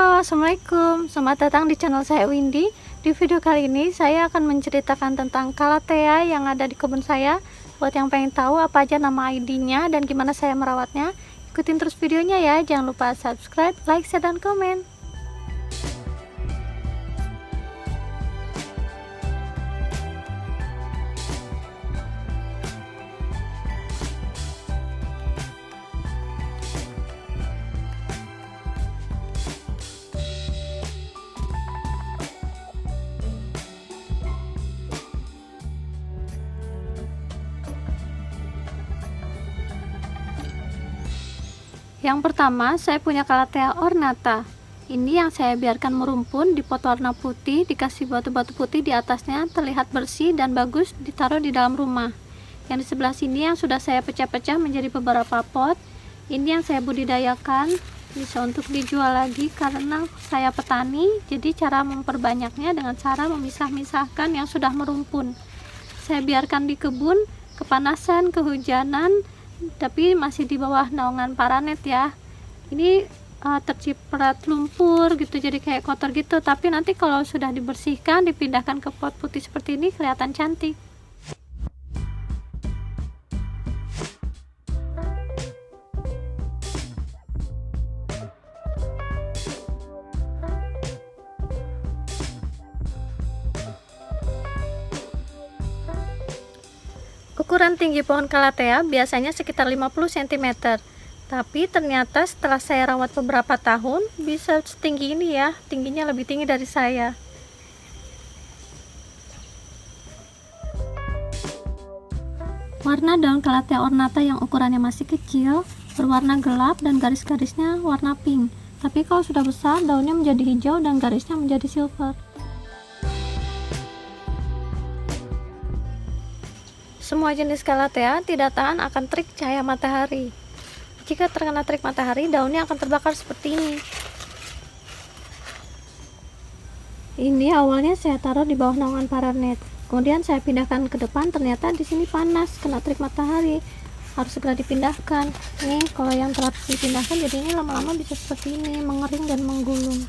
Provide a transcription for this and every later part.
Halo, Assalamualaikum. Selamat datang di channel saya Windy. Di video kali ini saya akan menceritakan tentang Calathea yang ada di kebun saya. Buat yang pengen tahu apa aja nama ID-nya dan gimana saya merawatnya, ikutin terus videonya ya. Jangan lupa subscribe, like, share, dan komen. Yang pertama, saya punya Calathea ornata. Ini yang saya biarkan merumpun di pot warna putih, dikasih batu-batu putih di atasnya, terlihat bersih dan bagus, ditaruh di dalam rumah. Yang di sebelah sini yang sudah saya pecah-pecah menjadi beberapa pot. Ini yang saya budidayakan, bisa untuk dijual lagi karena saya petani, jadi cara memperbanyaknya dengan cara memisah-misahkan yang sudah merumpun. Saya biarkan di kebun, kepanasan, kehujanan, tapi masih di bawah naungan paranet ya. Ini terciprat lumpur gitu, jadi kayak kotor gitu, tapi nanti kalau sudah dibersihkan, dipindahkan ke pot putih seperti ini, kelihatan cantik. Ukuran tinggi pohon Calathea biasanya sekitar 50 cm, tapi ternyata setelah saya rawat beberapa tahun bisa setinggi ini ya, tingginya lebih tinggi dari saya. Warna daun Calathea ornata yang ukurannya masih kecil berwarna gelap dan garis-garisnya warna pink, tapi kalau sudah besar daunnya menjadi hijau dan garisnya menjadi silver. Semua jenis Calathea tidak tahan akan terik cahaya matahari. Jika terkena terik matahari, daunnya akan terbakar seperti ini. Ini awalnya saya taruh di bawah naungan paranet. Kemudian saya pindahkan ke depan, ternyata di sini panas, kena terik matahari. Harus segera dipindahkan. Nih, kalau yang telah dipindahkan jadi ini lama-lama bisa seperti ini, mengering dan menggulung.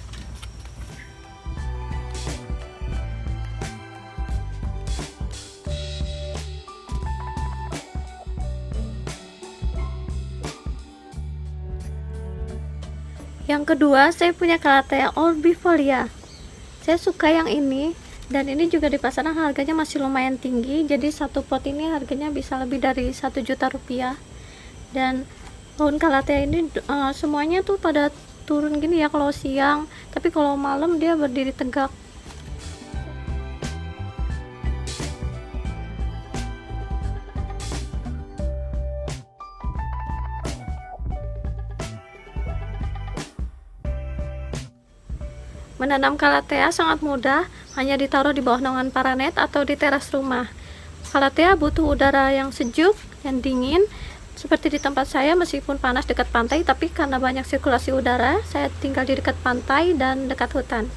Yang kedua, saya punya Calathea orbifolia. Saya suka yang ini, dan ini juga di pasaran harganya masih lumayan tinggi. Jadi satu pot ini harganya bisa lebih dari 1 juta rupiah. Dan pohon Calathea ini semuanya tuh pada turun gini ya kalau siang, tapi kalau malam dia berdiri tegak. Menanam Calathea sangat mudah, hanya ditaruh di bawah naungan paranet atau di teras rumah. Calathea butuh udara yang sejuk, yang dingin, seperti di tempat saya meskipun panas dekat pantai, tapi karena banyak sirkulasi udara, saya tinggal di dekat pantai dan dekat hutan.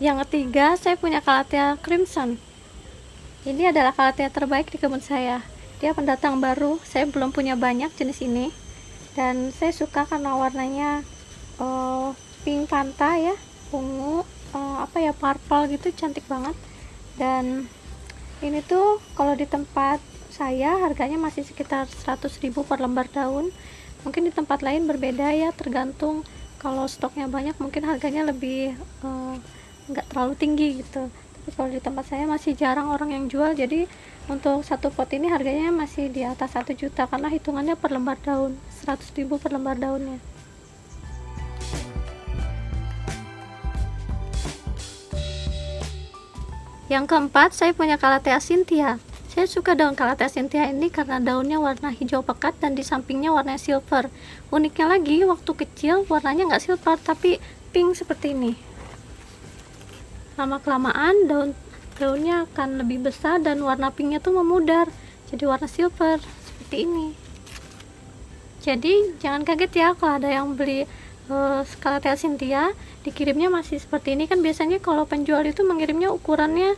Yang ketiga, saya punya Calathea crimson. Ini adalah Calathea terbaik di kebun saya. Dia pendatang baru, saya belum punya banyak jenis ini. Dan saya suka karena warnanya pink panta ya, ungu, purple gitu, cantik banget. Dan ini tuh kalau di tempat saya harganya masih sekitar 100.000 per lembar daun. Mungkin di tempat lain berbeda ya, tergantung. Kalau stoknya banyak mungkin harganya lebih nggak terlalu tinggi gitu, tapi kalau di tempat saya masih jarang orang yang jual, jadi untuk satu pot ini harganya masih di atas 1 juta karena hitungannya per lembar daun, 100.000 per lembar daunnya. Yang keempat, saya punya Calathea cynthia. Saya suka daun Calathea cynthia ini karena daunnya warna hijau pekat dan di sampingnya warna silver. Uniknya lagi, waktu kecil warnanya nggak silver tapi pink seperti ini. Lama kelamaan daun daunnya akan lebih besar dan warna pinknya tuh memudar jadi warna silver seperti ini. Jadi jangan kaget ya kalau ada yang beli Calathea cynthia dikirimnya masih seperti ini. Kan biasanya kalau penjual itu mengirimnya ukurannya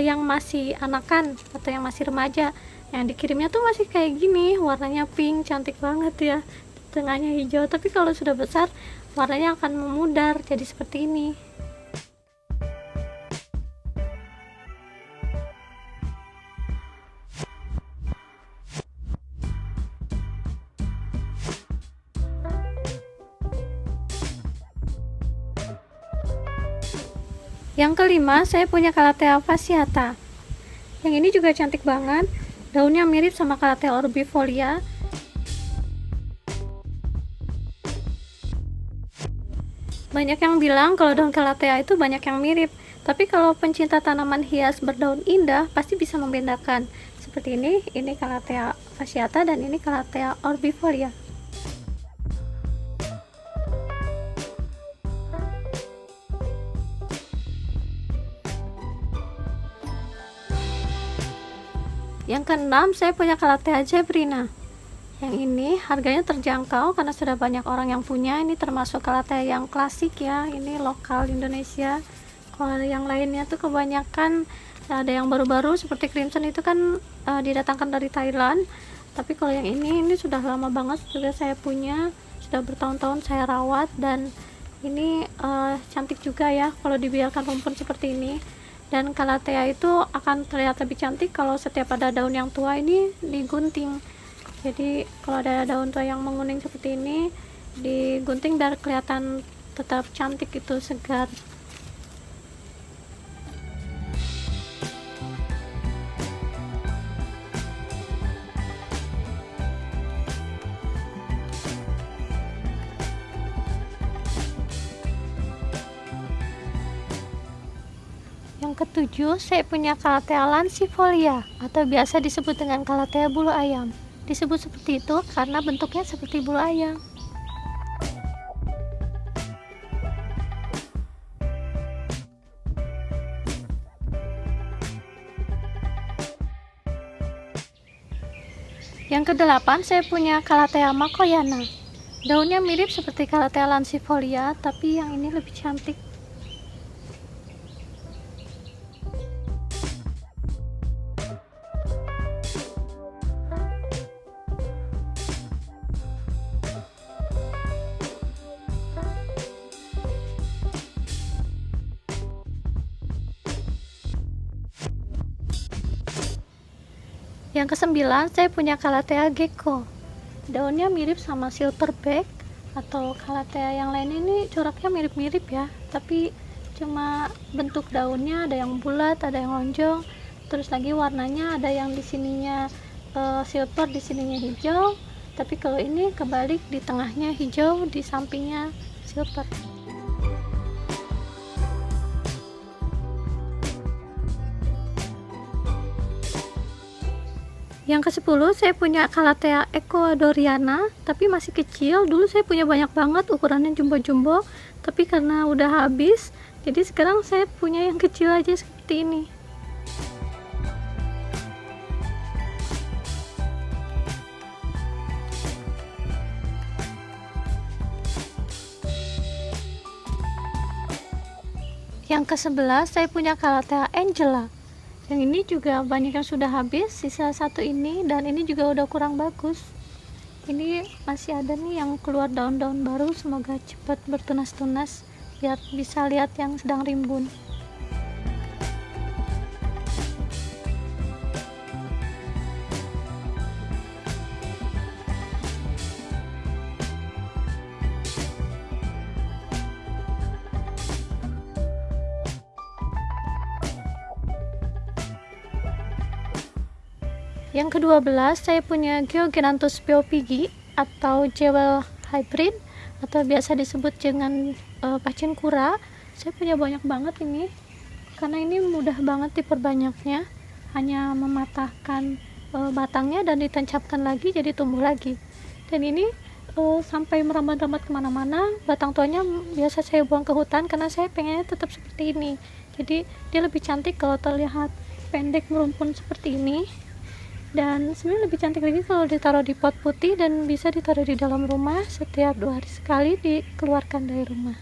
yang masih anakan atau yang masih remaja, yang dikirimnya tuh masih kayak gini, warnanya pink, cantik banget ya, tengahnya hijau. Tapi kalau sudah besar warnanya akan memudar jadi seperti ini. Yang kelima, saya punya Calathea fasciata. Yang ini juga cantik banget, daunnya mirip sama Calathea orbifolia. Banyak yang bilang kalau daun Calathea itu banyak yang mirip, tapi kalau pencinta tanaman hias berdaun indah pasti bisa membedakan. Seperti ini Calathea fasciata dan ini Calathea orbifolia. Yang keenam, saya punya Calathea zebrina. Yang ini harganya terjangkau karena sudah banyak orang yang punya. Ini termasuk Calathea yang klasik ya, ini lokal Indonesia. Kalau yang lainnya tuh kebanyakan ada yang baru-baru seperti crimson itu kan didatangkan dari Thailand. Tapi kalau yang ini sudah lama banget sudah saya punya, sudah bertahun-tahun saya rawat, dan ini cantik juga ya kalau dibiarkan rumpun seperti ini. Dan Calathea itu akan terlihat lebih cantik kalau setiap ada daun yang tua ini digunting. Jadi kalau ada daun tua yang menguning seperti ini digunting biar kelihatan tetap cantik, itu segar. Yang ketujuh, saya punya Calathea lancifolia atau biasa disebut dengan Calathea bulu ayam. Disebut seperti itu karena bentuknya seperti bulu ayam. Yang kedelapan, saya punya Calathea makoyana. Daunnya mirip seperti Calathea lancifolia, tapi yang ini lebih cantik. Yang kesembilan, saya punya Calathea gecko. Daunnya mirip sama silverback atau Calathea yang lain. Ini coraknya mirip-mirip ya, tapi cuma bentuk daunnya ada yang bulat, ada yang lonjong, terus lagi warnanya ada yang di sininya silver, di sininya hijau. Tapi kalau ini kebalik, di tengahnya hijau, di sampingnya silver. Yang ke-10, saya punya Calathea ecuadoriana, tapi masih kecil. Dulu saya punya banyak banget, ukurannya jumbo-jumbo, tapi karena udah habis, jadi sekarang saya punya yang kecil aja seperti ini. Yang ke-11, saya punya Calathea angela. Yang ini juga banyak yang sudah habis, sisa satu ini, dan ini juga udah kurang bagus. Ini masih ada nih yang keluar daun-daun baru, semoga cepat bertunas-tunas biar bisa lihat yang sedang rimbun. Yang ke-12, saya punya Georgenanthus pheopigi atau jewel hybrid atau biasa disebut dengan pacin kura. Saya punya banyak banget ini karena ini mudah banget diperbanyaknya, hanya mematahkan batangnya dan ditancapkan lagi jadi tumbuh lagi. Dan ini sampai merambat-rambat kemana-mana. Batang tuanya biasa saya buang ke hutan karena saya pengennya tetap seperti ini. Jadi dia lebih cantik kalau terlihat pendek merumpun seperti ini. Dan sebenarnya lebih cantik lagi kalau ditaruh di pot putih dan bisa ditaruh di dalam rumah. Setiap 2 hari sekali dikeluarkan dari rumah.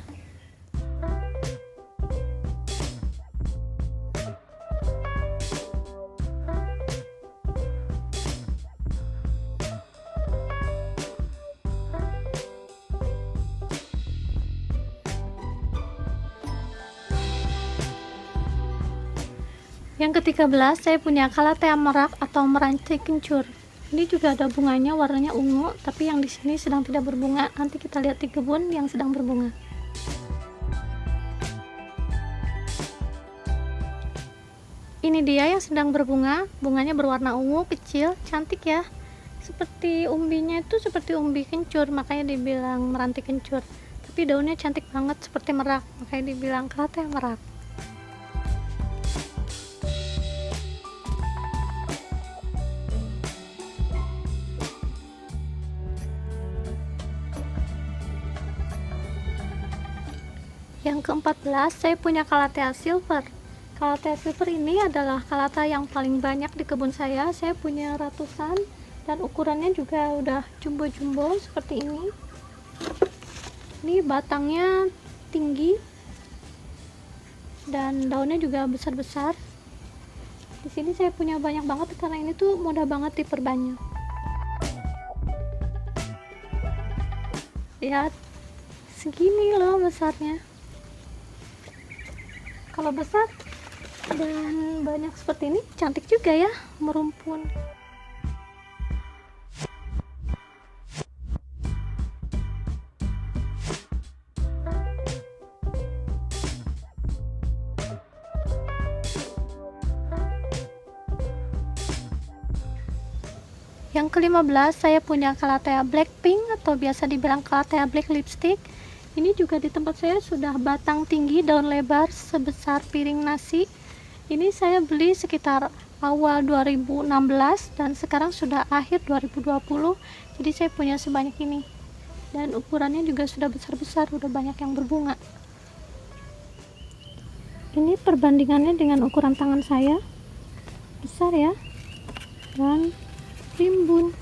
Yang ke-13, saya punya Calathea merak atau meranti kencur. Ini juga ada bunganya, warnanya ungu, tapi yang di sini sedang tidak berbunga. Nanti kita lihat di kebun yang sedang berbunga. Ini dia yang sedang berbunga, bunganya berwarna ungu, kecil, cantik ya. Seperti umbinya itu seperti umbi kencur, makanya dibilang meranti kencur. Tapi daunnya cantik banget seperti merak, makanya dibilang Calathea merak. Yang ke-14, saya punya Calathea silver. Calathea silver ini adalah Calathea yang paling banyak di kebun saya. Saya punya ratusan dan ukurannya juga udah jumbo-jumbo seperti ini. Ini batangnya tinggi dan daunnya juga besar-besar. Di sini saya punya banyak banget karena ini tuh mudah banget diperbanyak. Lihat, segini loh besarnya. Kalau besar dan banyak seperti ini cantik juga ya, merumpun. Yang ke-15, saya punya Calathea blackpink atau biasa dibilang Calathea black lipstick. Ini juga di tempat saya sudah batang tinggi, daun lebar sebesar piring nasi. Ini saya beli sekitar awal 2016 dan sekarang sudah akhir 2020. Jadi saya punya sebanyak ini. Dan ukurannya juga sudah besar-besar, udah banyak yang berbunga. Ini perbandingannya dengan ukuran tangan saya. Besar ya. Dan rimbun.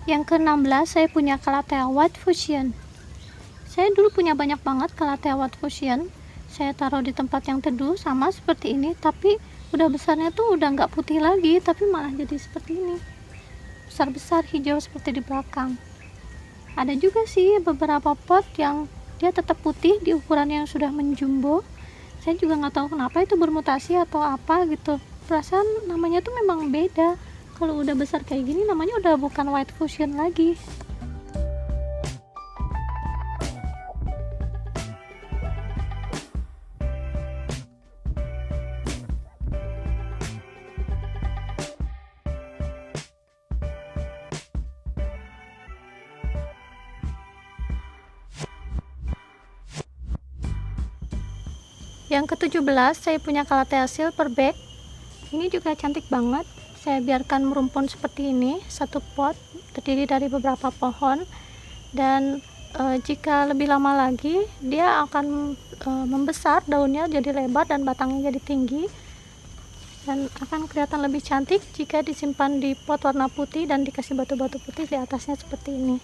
Yang ke-16, saya punya Calathea white fuchsia. Saya dulu punya banyak banget Calathea white fuchsia. Saya taruh di tempat yang teduh sama seperti ini, tapi udah besarnya tuh udah nggak putih lagi, tapi malah jadi seperti ini, besar-besar hijau seperti di belakang. Ada juga sih beberapa pot yang dia tetap putih di ukuran yang sudah menjumbo. Saya juga nggak tahu kenapa itu bermutasi atau apa gitu. Perasaan namanya tuh memang beda. Kalau udah besar kayak gini namanya udah bukan white fuchsia lagi. Yang ke-17, saya punya Calathea silverback. Ini juga cantik banget. Saya biarkan merumpun seperti ini, satu pot terdiri dari beberapa pohon, dan jika lebih lama lagi dia akan membesar, daunnya jadi lebar dan batangnya jadi tinggi, dan akan kelihatan lebih cantik jika disimpan di pot warna putih dan dikasih batu-batu putih di atasnya seperti ini.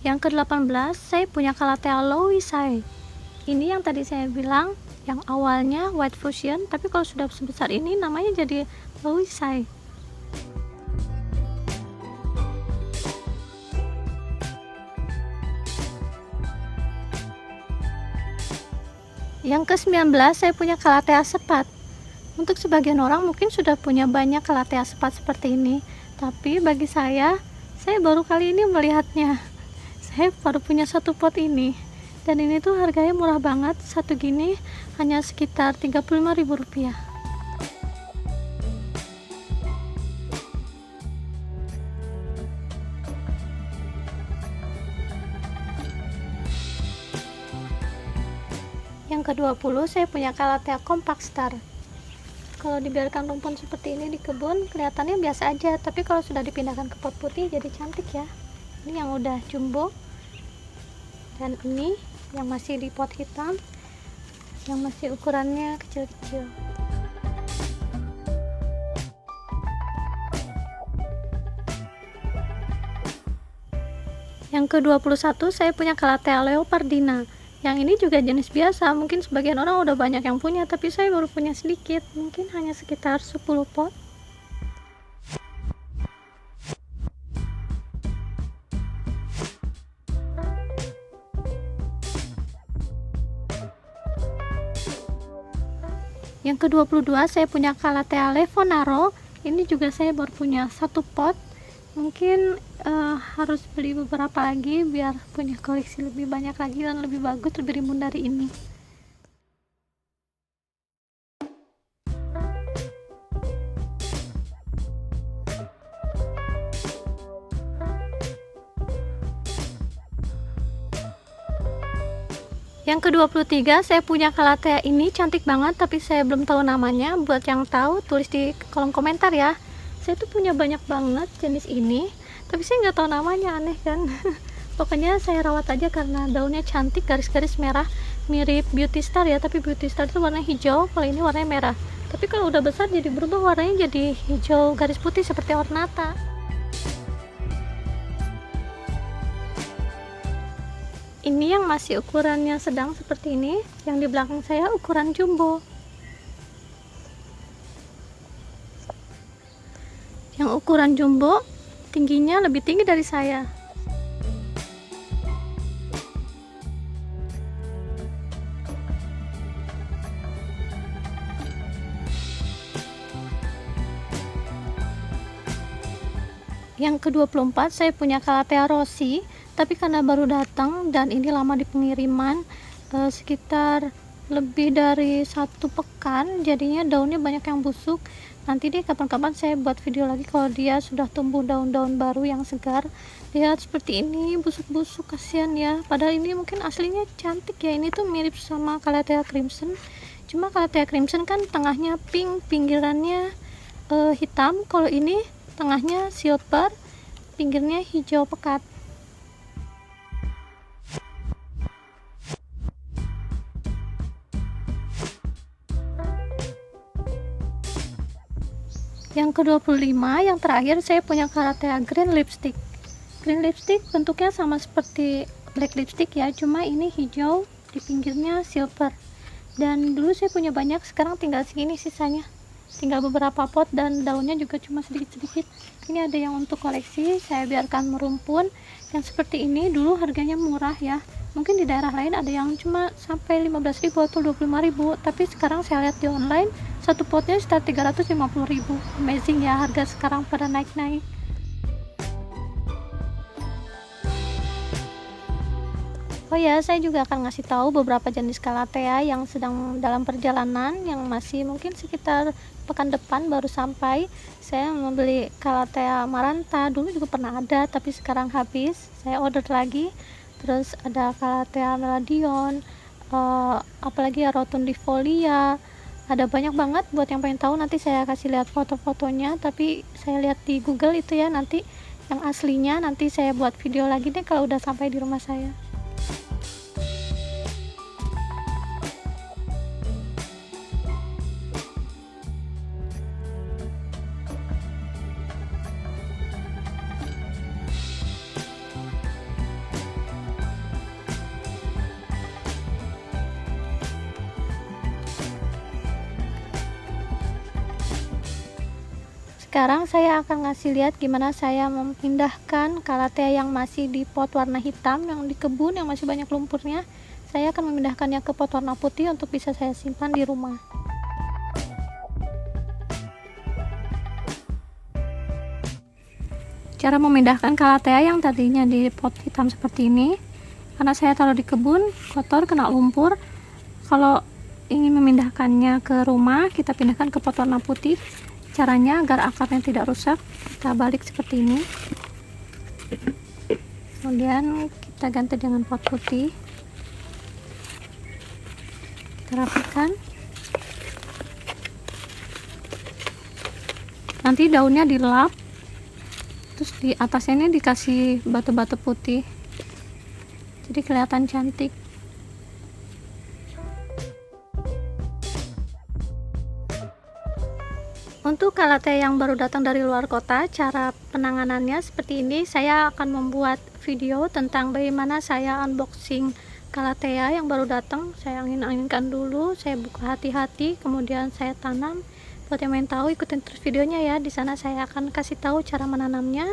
Yang ke-18, saya punya Calathea Louisii. Ini yang tadi saya bilang, yang awalnya white fuchsia, tapi kalau sudah sebesar ini namanya jadi Louisii. Yang ke-19 saya punya calathea sepat. Untuk sebagian orang mungkin sudah punya banyak calathea sepat seperti ini, tapi bagi saya baru kali ini melihatnya. Saya baru punya satu pot ini, dan ini tuh harganya murah banget. Satu gini hanya sekitar Rp35.000. Yang ke-20 saya punya calathea compact star. Kalau dibiarkan rumpun seperti ini di kebun kelihatannya biasa aja, tapi kalau sudah dipindahkan ke pot putih jadi cantik ya. Ini yang udah jumbo, dan ini yang masih di pot hitam, yang masih ukurannya kecil-kecil. Yang ke-21 saya punya calathea leopardina. Yang ini juga jenis biasa, mungkin sebagian orang udah banyak yang punya, tapi saya baru punya sedikit, mungkin hanya sekitar 10 pot. Yang ke-22 saya punya calathea levonaro. Ini juga saya baru punya satu pot, mungkin harus beli beberapa lagi biar punya koleksi lebih banyak lagi dan lebih bagus, lebih rimbun dari ini. Yang ke-23 saya punya calathea ini cantik banget, tapi saya belum tahu namanya. Buat yang tahu tulis di kolom komentar ya. Saya tuh punya banyak banget jenis ini, tapi saya nggak tahu namanya, aneh kan. Pokoknya saya rawat aja karena daunnya cantik, garis-garis merah, mirip beauty star ya, tapi beauty star itu warna hijau, kalau ini warnanya merah. Tapi kalau udah besar jadi berubah warnanya jadi hijau garis putih seperti ornata. Ini yang masih ukurannya sedang seperti ini, yang di belakang saya ukuran jumbo. Yang ukuran jumbo tingginya lebih tinggi dari saya. Yang ke-24 saya punya calathea rossi, tapi karena baru datang dan ini lama di pengiriman, sekitar lebih dari 1 pekan, jadinya daunnya banyak yang busuk. Nanti deh kapan-kapan saya buat video lagi kalau dia sudah tumbuh daun-daun baru yang segar. Lihat seperti ini, busuk-busuk, kasihan ya, padahal ini mungkin aslinya cantik ya. Ini tuh mirip sama calathea crimson, cuma calathea crimson kan tengahnya pink, pinggirannya hitam. Kalau ini tengahnya silver, pinggirnya hijau pekat. Yang ke-25 yang terakhir saya punya calathea green lipstick. Green lipstick bentuknya sama seperti black lipstick ya, cuma ini hijau, di pinggirnya silver. Dan dulu saya punya banyak, sekarang tinggal segini sisanya, tinggal beberapa pot dan daunnya juga cuma sedikit-sedikit. Ini ada yang untuk koleksi, saya biarkan merumpun. Yang seperti ini dulu harganya murah ya, mungkin di daerah lain ada yang cuma sampai 15.000 atau 25.000, tapi sekarang saya lihat di online satu potnya sekitar 350.000. Amazing ya, harga sekarang pada naik-naik. Oh ya, saya juga akan ngasih tahu beberapa jenis calathea yang sedang dalam perjalanan, yang masih mungkin sekitar pekan depan baru sampai. Saya membeli calathea maranta, dulu juga pernah ada tapi sekarang habis, saya order lagi. Terus ada calathea meladion, apalagi ya rotundifolia, ada banyak banget. Buat yang pengen tahu nanti saya kasih lihat foto-fotonya, tapi saya lihat di Google itu ya, nanti yang aslinya nanti saya buat video lagi deh kalau udah sampai di rumah saya. Sekarang saya akan ngasih lihat gimana saya memindahkan calathea yang masih di pot warna hitam, yang di kebun yang masih banyak lumpurnya. saya akan memindahkannya ke pot warna putih untuk bisa saya simpan di rumah. Cara memindahkan calathea yang tadinya di pot hitam seperti ini, karena saya taruh di kebun, kotor, kena lumpur. Kalau ingin memindahkannya ke rumah, kita pindahkan ke pot warna putih. Caranya agar akarnya tidak rusak, kita balik seperti ini. Kemudian kita ganti dengan pot putih. Kita rapikan. Nanti daunnya dilap, terus di atasnya ini dikasih batu-batu putih, jadi kelihatan cantik. Untuk calathea yang baru datang dari luar kota, cara penanganannya seperti ini. Saya akan membuat video tentang bagaimana saya unboxing calathea yang baru datang. Saya angin-anginkan dulu, saya buka hati-hati, kemudian saya tanam. Buat yang ingin tahu, ikutin terus videonya ya. Di sana saya akan kasih tahu cara menanamnya,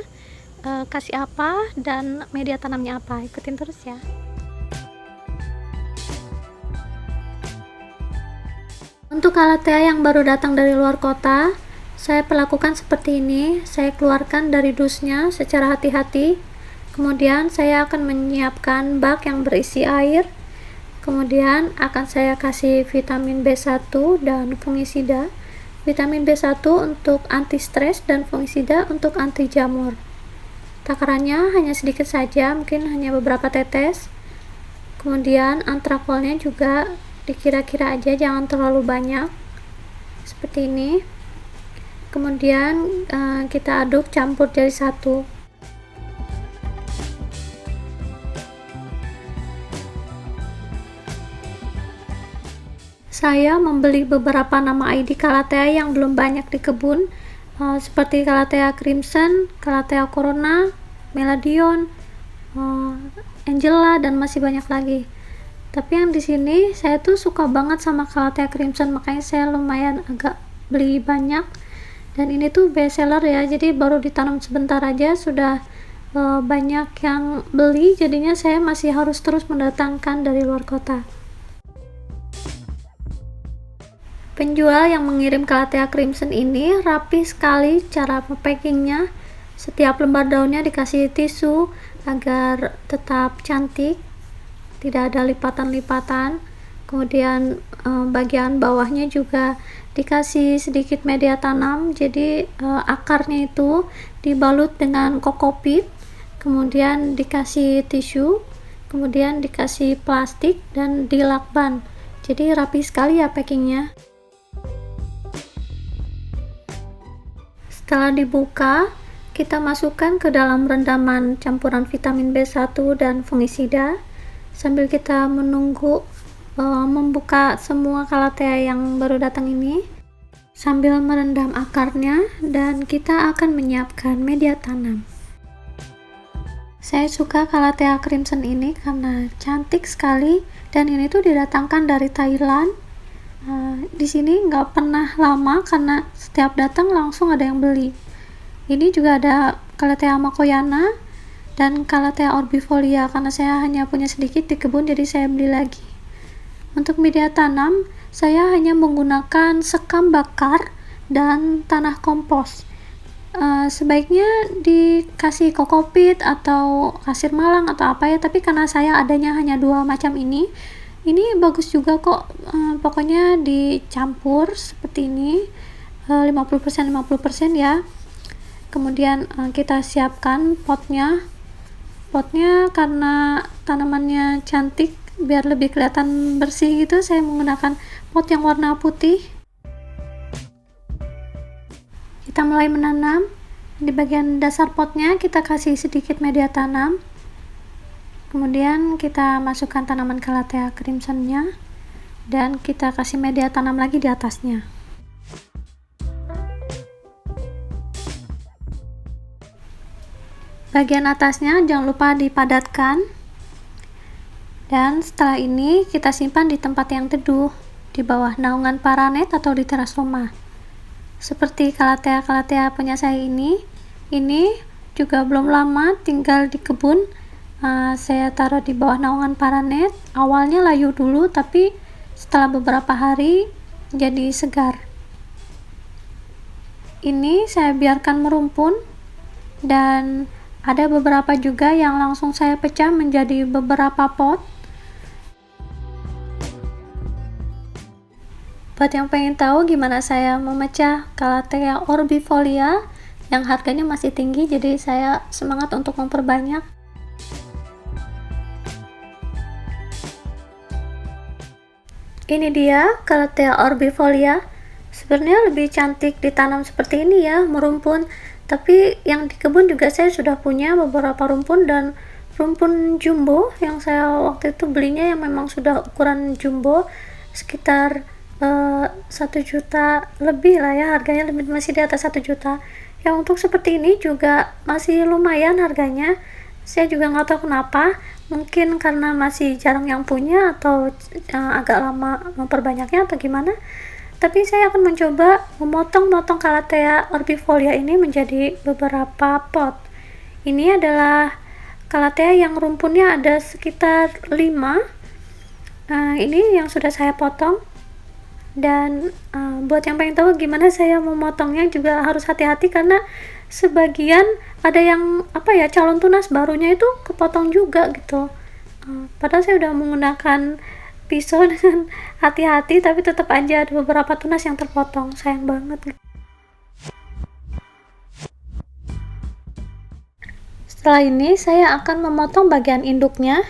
kasih apa, dan media tanamnya apa. Ikutin terus ya. Untuk calathea yang baru datang dari luar kota, saya perlakukan seperti ini. Saya keluarkan dari dusnya secara hati-hati. Kemudian saya akan menyiapkan bak yang berisi air. Kemudian akan saya kasih vitamin B1 dan fungisida. Vitamin B1 untuk anti stres dan fungisida untuk anti jamur. Takarannya hanya sedikit saja, mungkin hanya beberapa tetes. Kemudian antrakolnya juga dikira-kira aja, jangan terlalu banyak, seperti ini. Kemudian kita aduk, campur jadi satu. Saya membeli beberapa nama ID calathea yang belum banyak di kebun, seperti calathea crimson, calathea corona, meladion, angela, dan masih banyak lagi. Tapi yang di sini saya tuh suka banget sama calathea crimson, makanya saya lumayan agak beli banyak. Dan ini tuh best seller ya, jadi baru ditanam sebentar aja sudah banyak yang beli, jadinya saya masih harus terus mendatangkan dari luar kota. Penjual yang mengirim calathea crimson ini rapi sekali cara packingnya. Setiap lembar daunnya dikasih tisu agar tetap cantik, tidak ada lipatan-lipatan. Kemudian bagian bawahnya juga dikasih sedikit media tanam, jadi akarnya itu dibalut dengan kokopit, kemudian dikasih tisu, kemudian dikasih plastik dan dilakban. Jadi rapi sekali ya packingnya. Setelah dibuka, kita masukkan ke dalam rendaman campuran vitamin B1 dan fungisida sambil kita menunggu membuka semua calathea yang baru datang ini, sambil merendam akarnya, dan kita akan menyiapkan media tanam. Saya suka calathea crimson ini karena cantik sekali, dan ini tuh didatangkan dari Thailand. Di sini nggak pernah lama karena setiap datang langsung ada yang beli. Ini juga ada calathea makoyana dan calathea orbifolia, karena saya hanya punya sedikit di kebun jadi saya beli lagi. Untuk media tanam, saya hanya menggunakan sekam bakar dan tanah kompos. Sebaiknya dikasih kokopit atau kasir malang atau apa ya, tapi karena saya adanya hanya dua macam ini bagus juga kok. Pokoknya dicampur seperti ini, 50% ya. Kemudian kita siapkan potnya karena tanamannya cantik, biar lebih kelihatan bersih gitu, saya menggunakan pot yang warna putih. Kita mulai menanam. Di bagian dasar potnya kita kasih sedikit media tanam, kemudian kita masukkan tanaman calathea crimsonnya, dan kita kasih media tanam lagi di atasnya. Bagian atasnya jangan lupa dipadatkan, dan setelah ini kita simpan di tempat yang teduh, di bawah naungan paranet atau di teras rumah. Seperti calathea punya saya ini juga belum lama tinggal di kebun. Saya taruh di bawah naungan paranet. Awalnya layu dulu, tapi setelah beberapa hari jadi segar. Ini saya biarkan merumpun, dan ada beberapa juga yang langsung saya pecah menjadi beberapa pot. Buat yang pengen tahu gimana saya memecah Calathea orbifolia yang harganya masih tinggi, jadi saya semangat untuk memperbanyak. Ini dia Calathea orbifolia. Sebenarnya lebih cantik ditanam seperti ini ya, merumpun. Tapi yang di kebun juga saya sudah punya beberapa rumpun, dan rumpun jumbo yang saya waktu itu belinya yang memang sudah ukuran jumbo, sekitar 1 juta lebih lah ya harganya, masih di atas 1 juta. Yang untuk seperti ini juga masih lumayan harganya. Saya juga nggak tahu kenapa, mungkin karena masih jarang yang punya atau agak lama memperbanyaknya atau gimana. Tapi saya akan mencoba memotong-motong Calathea orbifolia ini menjadi beberapa pot. Ini adalah Calathea yang rumpunnya ada sekitar 5. Ini yang sudah saya potong. Dan buat yang pengen tahu gimana saya memotongnya juga harus hati-hati, karena sebagian ada yang calon tunas barunya itu kepotong juga gitu. Padahal saya udah menggunakan pisau dengan hati-hati, tapi tetap aja ada beberapa tunas yang terpotong. Sayang banget. Setelah ini saya akan memotong bagian induknya,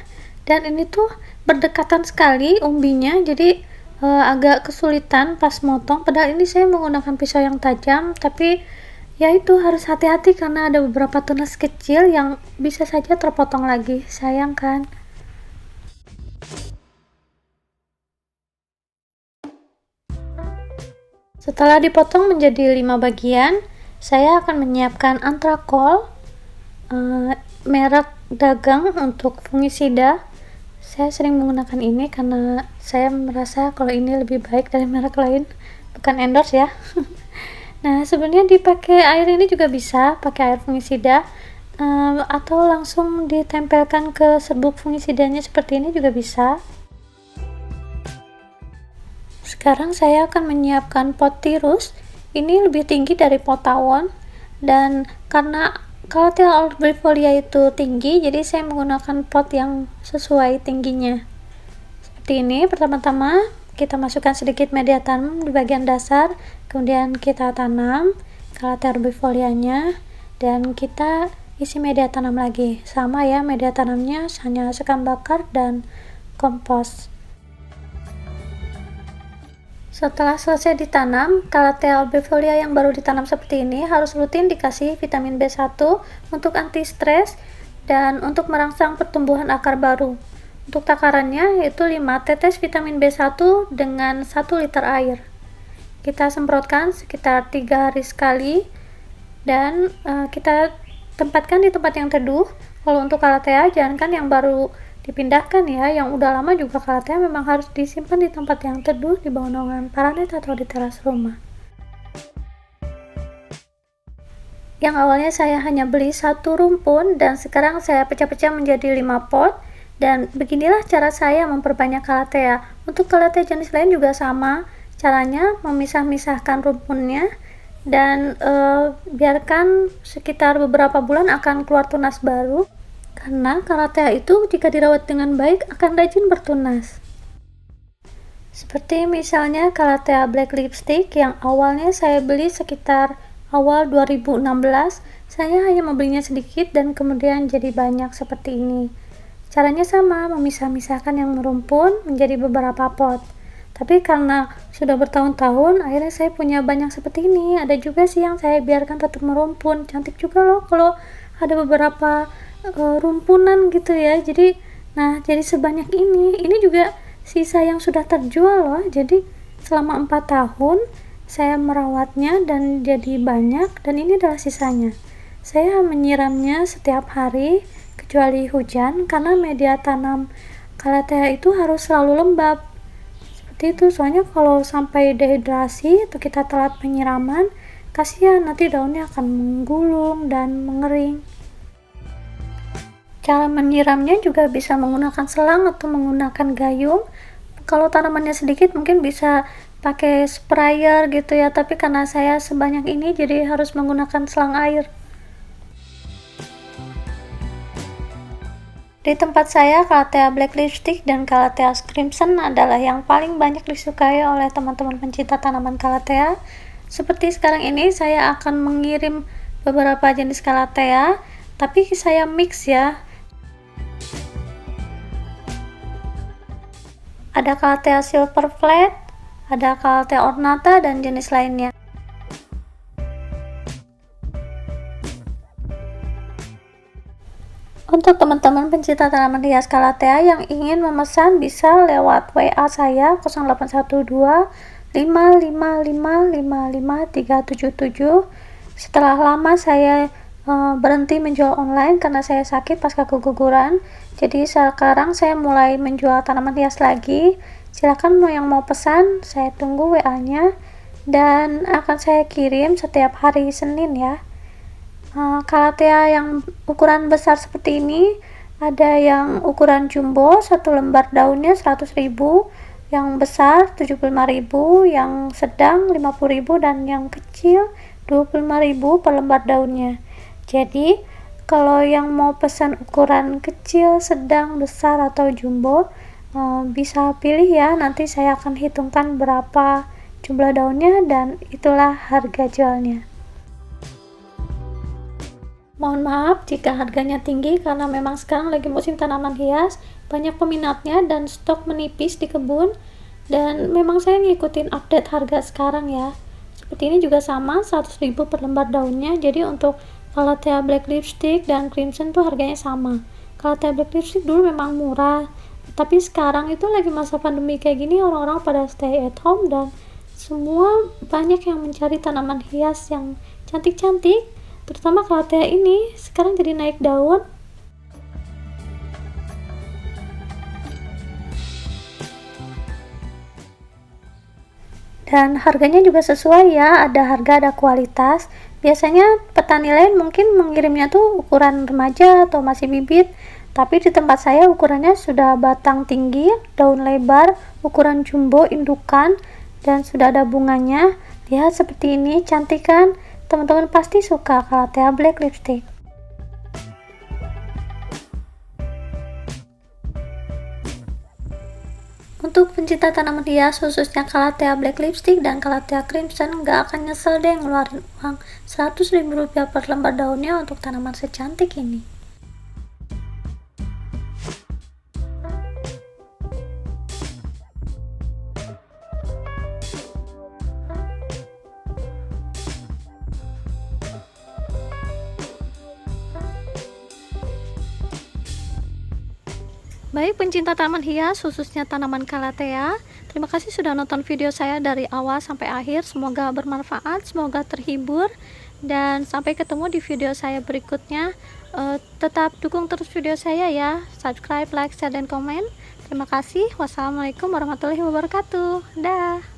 dan ini tuh berdekatan sekali umbinya, jadi agak kesulitan pas motong. Padahal ini saya menggunakan pisau yang tajam, tapi ya itu harus hati-hati karena ada beberapa tunas kecil yang bisa saja terpotong lagi. Sayang kan? Setelah dipotong menjadi 5 bagian, saya akan menyiapkan antrakol, merek dagang untuk fungisida. Saya sering menggunakan ini karena saya merasa kalau ini lebih baik dari merek lain, bukan endorse ya. Nah, sebenarnya dipakai air ini juga bisa, pakai air fungisida, atau langsung ditempelkan ke serbuk fungisidanya seperti ini juga bisa. Sekarang saya akan menyiapkan pot tirus. Ini lebih tinggi dari pot tawon, dan karena Calathea orbifolia itu tinggi, jadi saya menggunakan pot yang sesuai tingginya. Seperti ini. Pertama-tama kita masukkan sedikit media tanam di bagian dasar, kemudian kita tanam Calathea orbifolianya, dan kita isi media tanam lagi. Sama ya, media tanamnya hanya sekam bakar dan kompos. Setelah selesai ditanam, Calathea orbifolia yang baru ditanam seperti ini harus rutin dikasih vitamin B1 untuk anti stres dan untuk merangsang pertumbuhan akar baru. Untuk takarannya yaitu 5 tetes vitamin B1 dengan 1 liter air. Kita semprotkan sekitar 3 hari sekali, dan kita tempatkan di tempat yang teduh. Kalau untuk Calathea jangan kan yang baru dipindahkan ya, yang udah lama juga Calathea memang harus disimpan di tempat yang teduh, di bawah naungan paranet atau di teras rumah. Yang awalnya saya hanya beli 1 rumpun, dan sekarang saya pecah-pecah menjadi 5 pot, dan beginilah cara saya memperbanyak Calathea. Untuk Calathea jenis lain juga sama caranya, memisah-misahkan rumpunnya, dan biarkan sekitar beberapa bulan akan keluar tunas baru. Karena Calathea itu jika dirawat dengan baik akan rajin bertunas. Seperti misalnya Calathea black lipstick yang awalnya saya beli sekitar awal 2016, saya hanya membelinya sedikit dan kemudian jadi banyak seperti ini. Caranya sama, memisah-misahkan yang merumpun menjadi beberapa pot. Tapi karena sudah bertahun-tahun, akhirnya saya punya banyak seperti ini. Ada juga sih yang saya biarkan tetap merumpun. Cantik juga loh kalau ada beberapa rumpunan gitu ya. Jadi sebanyak ini juga sisa yang sudah terjual loh. Jadi selama 4 tahun saya merawatnya dan jadi banyak, dan ini adalah sisanya. Saya menyiramnya setiap hari kecuali hujan, karena media tanam Calathea itu harus selalu lembab. Seperti itu, soalnya kalau sampai dehidrasi atau kita telat penyiraman, kasihan nanti daunnya akan menggulung dan mengering. Cara menyiramnya juga bisa menggunakan selang atau menggunakan gayung. Kalau tanamannya sedikit mungkin bisa pakai sprayer gitu ya, tapi karena saya sebanyak ini jadi harus menggunakan selang air. Di tempat saya, Calathea Black Lipstick dan Calathea Crimson adalah yang paling banyak disukai oleh teman-teman pencinta tanaman Calathea. Seperti sekarang ini, saya akan mengirim beberapa jenis Calathea, tapi saya mix ya. Ada Calathea Silver Flat, ada Calathea Ornata, dan jenis lainnya. Untuk teman-teman pencinta tanaman hias Calathea yang ingin memesan bisa lewat WA saya 0812 555555377. Setelah lama saya berhenti menjual online karena saya sakit pasca keguguran. Jadi sekarang saya mulai menjual tanaman hias lagi. Silakan yang mau pesan, saya tunggu WA-nya dan akan saya kirim setiap hari Senin ya. Calathea yang ukuran besar seperti ini ada yang ukuran jumbo, satu lembar daunnya 100.000, yang besar 75.000, yang sedang 50.000, dan yang kecil 25.000 per lembar daunnya. Jadi kalau yang mau pesan ukuran kecil, sedang, besar, atau jumbo bisa pilih ya, nanti saya akan hitungkan berapa jumlah daunnya dan itulah harga jualnya. Mohon maaf jika harganya tinggi karena memang sekarang lagi musim tanaman hias, banyak peminatnya dan stok menipis di kebun, dan memang saya ngikutin update harga sekarang ya. Seperti ini juga sama, 100.000 per lembar daunnya. Jadi untuk Calathea Black Lipstick dan Crimson tuh harganya sama. Calathea Black Lipstick dulu memang murah, tapi sekarang itu lagi masa pandemi kayak gini, orang-orang pada stay at home dan semua banyak yang mencari tanaman hias yang cantik-cantik. Terutama Calathea ini sekarang jadi naik daun. Dan harganya juga sesuai ya, ada harga ada kualitas. Biasanya petani lain mungkin mengirimnya tuh ukuran remaja atau masih bibit, tapi di tempat saya ukurannya sudah batang tinggi, daun lebar, ukuran jumbo indukan, dan sudah ada bunganya. Lihat seperti ini, cantik kan? Teman-teman pasti suka Calathea Black Lipstick. Untuk pencinta tanaman hias khususnya Calathea Black Lipstick dan Calathea Crimson nggak akan nyesel deh ngeluarin uang 100.000 rupiah per lembar daunnya untuk tanaman secantik ini. Baik pencinta tanaman hias khususnya tanaman Calathea, terima kasih sudah nonton video saya dari awal sampai akhir. Semoga bermanfaat, semoga terhibur, dan sampai ketemu di video saya berikutnya. Tetap dukung terus video saya ya, subscribe, like, share, dan komen. Terima kasih. Wassalamualaikum warahmatullahi wabarakatuh. Dah.